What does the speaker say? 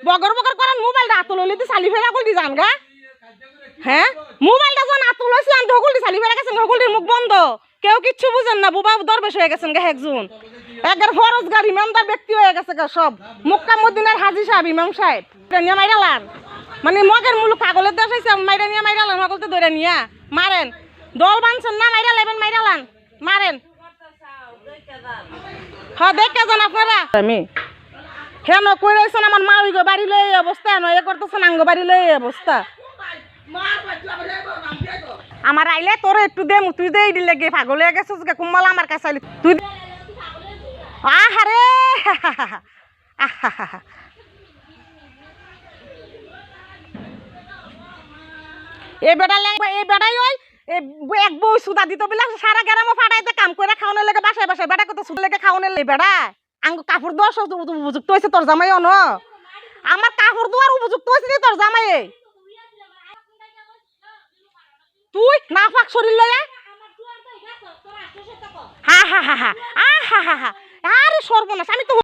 বগর বগর করার মোবাইলটা আতল হইলে তো চালি ফেরা করলি জান গা হ্যাঁ মোবাইলটা যখন আতল হয়েছে আমি হকুলটি চালি ফেরা গেছেন হকুলটির মুখ বন্ধ কেউ কিচ্ছু বুঝেন না বুবা দরবেশ হয়ে গেছেন গা একজন একবার ফরজগার ইমামদার ব্যক্তি হয়ে গেছে গা সব মক্কা মদিনার হাজি সাহেব ইমাম সাহেব নিয়ে মাইরালান মানে মগের মুলুক পাগলের দেশ হয়েছে মাইরা নিয়ে মাইরালান সকলতে ধরে নিয়া মারেন দল বানছেন না মাইরা লেবেন মাইরালান মারেন হ্যাঁ দেখে যান আপনারা আমি হেন কই রয়েছেন আমার মা ওই বাড়ি লই এই অবস্থা নয় করতেছেন আঙ্গ বাড়ি লই এই অবস্থা আমার আইলে তোর একটু দে তুই দে দিলে গে পাগল হয়ে গেছিস গে কুম্মালা আমার কাছে আইলি তুই আহারে এই বেড়াই ওই এক বউ সুদা দিত বলে সারা গ্রামে ফাটাইতে কাম করে খাওয়ানোর লেগে বাসায় বাসায় বেড়া কত সুদ লেগে খাওয়ানোর লেগে বেড়া আঙ্গ কাপড় দোয়ার উপযুক্ত হয়েছে তোর জামাই অন আমার কাপড় দোয়ার উপযুক্ত হয়েছে তোর জামাই তুই না ফাঁক শরীর লয়া হা হা হা হা হা হা হা আরে সর্বনাশ আমি তো